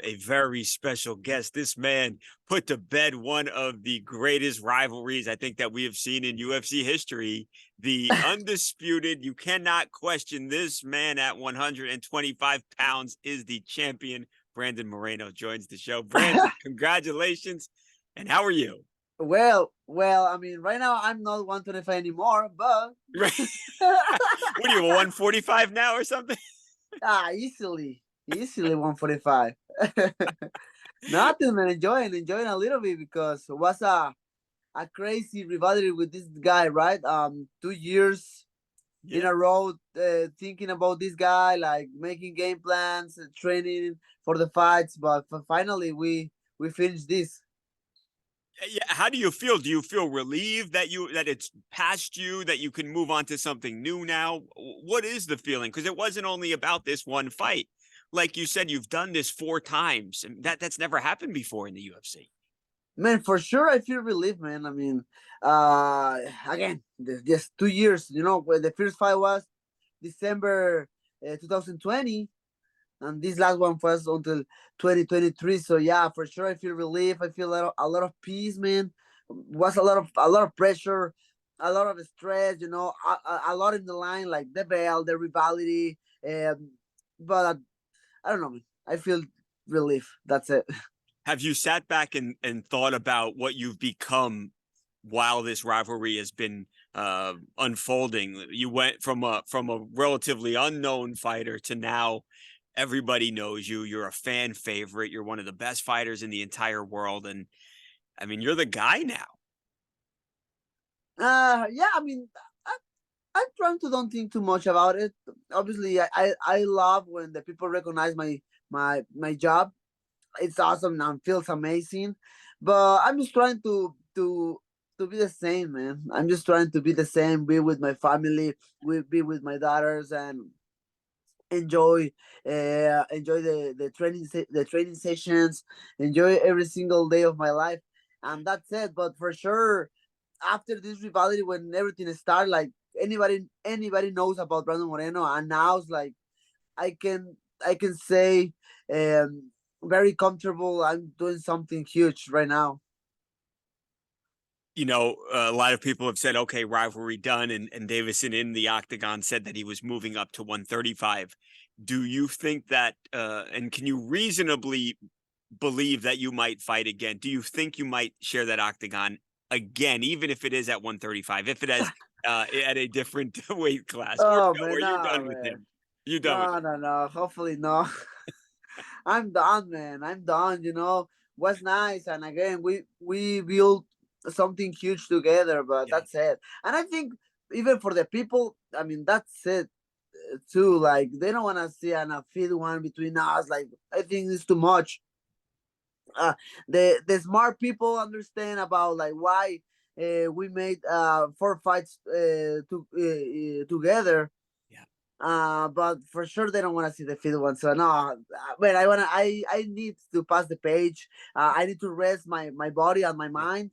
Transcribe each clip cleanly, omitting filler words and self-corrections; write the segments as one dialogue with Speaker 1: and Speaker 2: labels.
Speaker 1: A very special guest. This man put to bed one of the greatest rivalries I think that we have seen in UFC history. The undisputed, you cannot question this man at 125 pounds is the champion. Brandon Moreno joins the show. Brandon, congratulations. And how are you?
Speaker 2: Well, I mean, right now I'm not 125 anymore, but
Speaker 1: Right. What are you, 145 now or something?
Speaker 2: easily 145. Nothing, man. Enjoying a little bit because it was a crazy rivalry with this guy, right? 2 years in
Speaker 1: Yeah.
Speaker 2: a row, thinking about this guy, like making game plans, training for the fights, but finally we finished this.
Speaker 1: Yeah, how do you feel? Do you feel relieved that it's past you, that you can move on to something new now? What is the feeling? Because it wasn't only about this one fight. Like you said, you've done this 4 times, and that's never happened before in the UFC.
Speaker 2: Man, for sure, I feel relief, man. I mean, again, just 2 years. You know, when the first fight was December 2020, and this last one was until 2023. So yeah, for sure, I feel relief. I feel a lot of peace, man. Was a lot of pressure, a lot of stress. You know, a lot in the line, like the bell, the rivalry. But I don't know, man. I feel relief. That's it.
Speaker 1: Have you sat back and thought about what you've become while this rivalry has been unfolding? You went from a relatively unknown fighter to now everybody knows you. You're a fan favorite. You're one of the best fighters in the entire world, and I mean, you're the guy now.
Speaker 2: Yeah, I mean, I, I'm trying to don't think too much about it. Obviously, I love when the people recognize my job. It's awesome and feels amazing. But I'm just trying to be the same, man. I'm just trying to be the same, be with my family, be with my daughters, and enjoy the training sessions, enjoy every single day of my life, and that's it. But for sure, after this rivalry, when everything started, like anybody knows about Brandon Moreno, and now it's like I can I can say, very comfortable. I'm doing something huge right now.
Speaker 1: You know, a lot of people have said, okay, rivalry done. And Deiveson in the Octagon said that he was moving up to 135. Do you think that, and can you reasonably believe that you might fight again? Do you think you might share that Octagon again, even if it is at 135, if it has at a different weight class? Or
Speaker 2: Oh
Speaker 1: no,
Speaker 2: man,
Speaker 1: are you
Speaker 2: no
Speaker 1: done with
Speaker 2: man,
Speaker 1: him? You done with
Speaker 2: no
Speaker 1: him?
Speaker 2: no no. Hopefully no. I'm done, man. I'm done. You know, was nice, and again, we built something huge together. But
Speaker 1: Yeah.
Speaker 2: that's it. And I think even for the people, I mean, that's it too. Like they don't want to see an fit one between us. Like I think it's too much. The smart people understand about like why we made 4 fights together.
Speaker 1: Yeah.
Speaker 2: But for sure they don't want to see the field one. So no, but I need to pass the page. I need to rest my body and my
Speaker 1: Yeah.
Speaker 2: mind.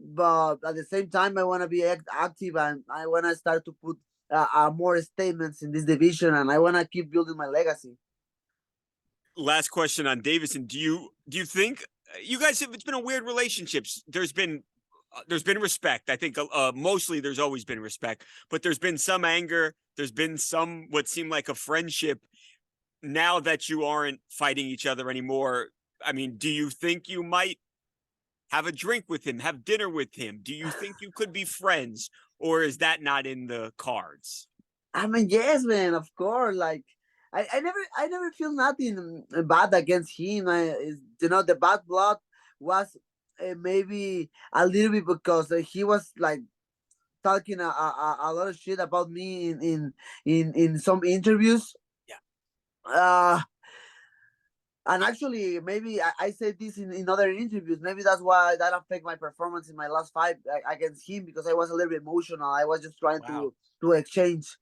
Speaker 2: But at the same time, I want to be active, and I want to start to put more statements in this division, and I want to keep building my legacy.
Speaker 1: Last question on Davison. Do you think you guys have, it's been a weird relationships. There's been respect. I think mostly there's always been respect, but there's been some anger. There's been some what seemed like a friendship. Now that you aren't fighting each other anymore, I mean, do you think you might have a drink with him, have dinner with him? Do you think you could be friends, or is that not in the cards?
Speaker 2: I mean, yes, man, of course. Like, I never feel nothing bad against him. You know, the bad blood was maybe a little bit because he was like talking a lot of shit about me in some interviews.
Speaker 1: Yeah.
Speaker 2: Uh, and actually, maybe I said this in other interviews. Maybe that's why that affect my performance in my last fight against him because I was a little bit emotional. I was just trying
Speaker 1: Wow.
Speaker 2: to exchange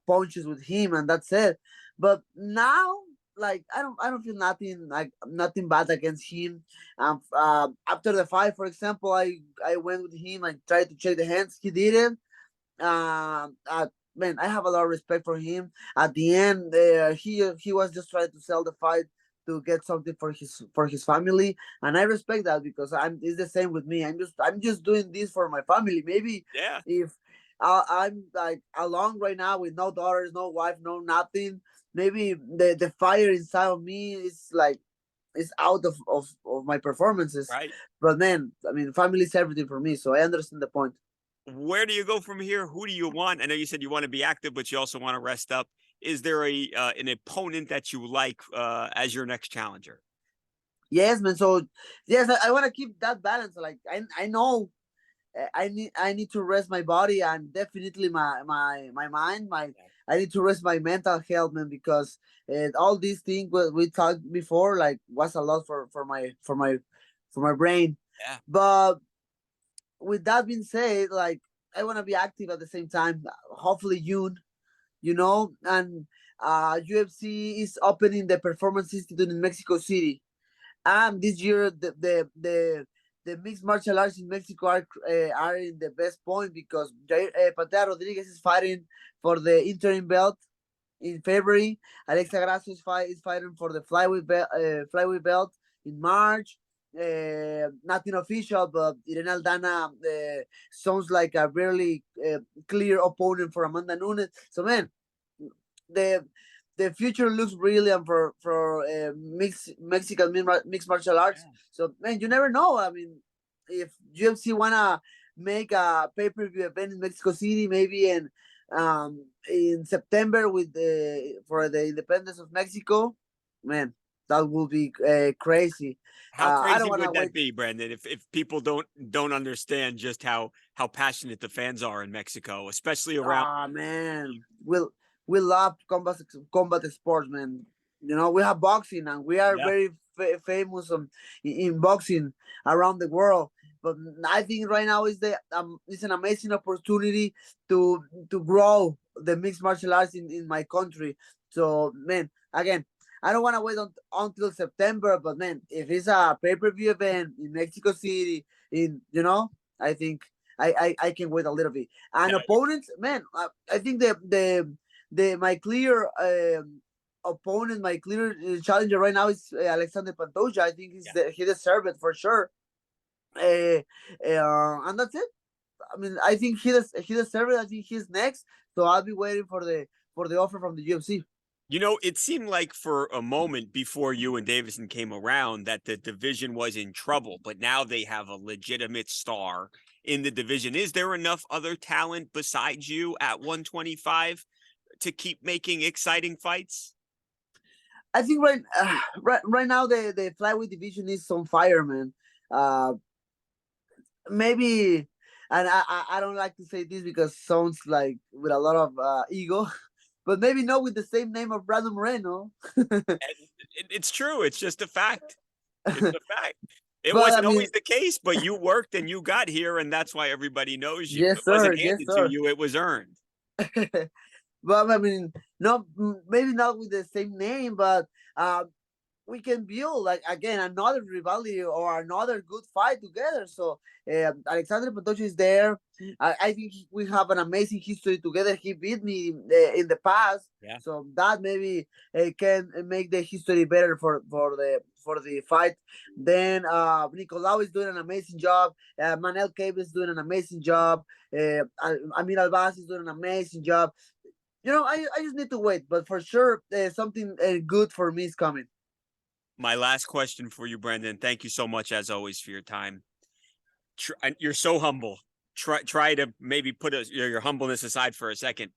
Speaker 2: punches with him, and that's it. But now, like I don't feel nothing like nothing bad against him. After the fight, for example, I went with him. I tried to check the hands. He didn't. Man, I have a lot of respect for him. At the end, he was just trying to sell the fight to get something for his family, and I respect that because it's the same with me. I'm just doing this for my family. Maybe
Speaker 1: Yeah.
Speaker 2: if I'm like alone right now with no daughters, no wife, no nothing, maybe the fire inside of me is like it's out of my performances.
Speaker 1: Right.
Speaker 2: But man, I mean, family is everything for me, so I understand the point.
Speaker 1: Where do you go from here? Who do you want? I know you said you want to be active, but you also want to rest up. Is there a an opponent that you like as your next challenger?
Speaker 2: Yes, man. So yes, I want to keep that balance. Like I know I need to rest my body and definitely my mind. I need to rest my mental health, man, because all these things we talked before like was a lot for my brain.
Speaker 1: Yeah.
Speaker 2: But with that being said, like I want to be active at the same time. Hopefully, and UFC is opening the Performance Institute in Mexico City. This year the mixed martial arts in Mexico are in the best point because Pantera Rodriguez is fighting for the interim belt in February. Alexa Grasso is fighting for the flyweight belt in March. Nothing official, but Irene Aldana sounds like a really clear opponent for Amanda Nunes. So man, the the future looks brilliant for Mexican mixed martial arts.
Speaker 1: Yeah.
Speaker 2: So man, you never know. I mean, if UFC wanna make a pay-per-view event in Mexico City, maybe in September with the for the independence of Mexico, man, that will be crazy.
Speaker 1: How
Speaker 2: I don't
Speaker 1: crazy
Speaker 2: wanna
Speaker 1: would
Speaker 2: wait.
Speaker 1: that be, Brandon? If people don't understand just how passionate the fans are in Mexico, especially around.
Speaker 2: Ah man, we love combat sports, man. We have boxing, and we are
Speaker 1: Yeah.
Speaker 2: very famous in boxing around the world. But I think right now is an amazing opportunity to grow the mixed martial arts in my country. So man, again, I don't want to wait until September, but man, if it's a pay-per-view event in Mexico City, I think I can wait a little bit. And opponents, man, I think the my clear opponent, my clear challenger right now is Alexander Pantoja. I think he deserves it for sure. Uh, and that's it. I mean, I think he deserves it. I think he's next. So I'll be waiting for the offer from the UFC.
Speaker 1: It seemed like for a moment before you and Deiveson came around that the division was in trouble, but now they have a legitimate star in the division. Is there enough other talent besides you at 125 to keep making exciting fights?
Speaker 2: I think right now the flyweight division is on fire, man. Uh, Maybe, and I don't like to say this because it sounds like with a lot of ego, but maybe not with the same name of Brandon Moreno.
Speaker 1: It's true. It's just a fact. It's a fact. It
Speaker 2: But I
Speaker 1: wasn't
Speaker 2: mean,
Speaker 1: always the case, but you worked and you got here, and that's why everybody knows you.
Speaker 2: yes,
Speaker 1: It wasn't
Speaker 2: sir, yes,
Speaker 1: handed to
Speaker 2: sir.
Speaker 1: you, it was earned.
Speaker 2: But I mean, no, maybe not with the same name, but uh, we can build like again another rivalry or another good fight together. So Alexander Pantoja is there. I think we have an amazing history together. He beat me in the past,
Speaker 1: Yeah.
Speaker 2: so that maybe can make the history better for the fight. Then Nicolau is doing an amazing job. Manel Cave is doing an amazing job. Amir Albaz is doing an amazing job. I just need to wait, but for sure something good for me is coming.
Speaker 1: My last question for you, Brendan. Thank you so much, as always, for your time. You're so humble. Try to maybe put your humbleness aside for a second.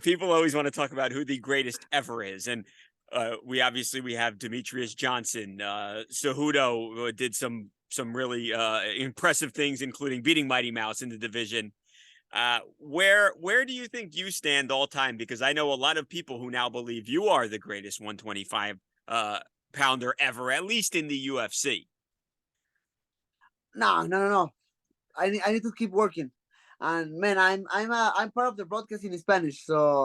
Speaker 1: People always want to talk about who the greatest ever is, and we have Demetrious Johnson. Cejudo did some really impressive things, including beating Mighty Mouse in the division. Where do you think you stand all time? Because I know a lot of people who now believe you are the greatest 125 pounder ever, at least in the UFC.
Speaker 2: No. I need to keep working, and man, I'm part of the broadcast in Spanish, so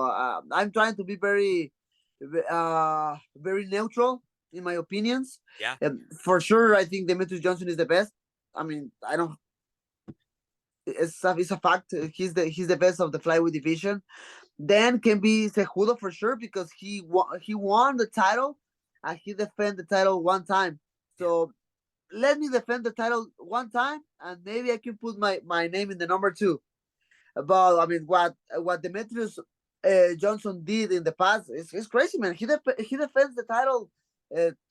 Speaker 2: I'm trying to be very neutral in my opinions.
Speaker 1: Yeah.
Speaker 2: For sure, I think Demetrious Johnson is the best. I mean, I don't. It's a fact. He's the best of the flyweight division. Then can be Cejudo for sure because he won the title and he defend the title one time. So let me defend the title one time, and maybe I can put my name in the number 2. But I mean, what Demetrious Johnson did in the past is crazy, man. He defends the title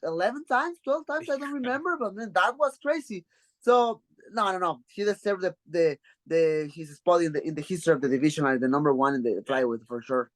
Speaker 2: 11 times, 12 times, I don't remember, but man, that was crazy. So no, he deserved the his spot in the history of the division, like the number 1 in the flyweight for sure.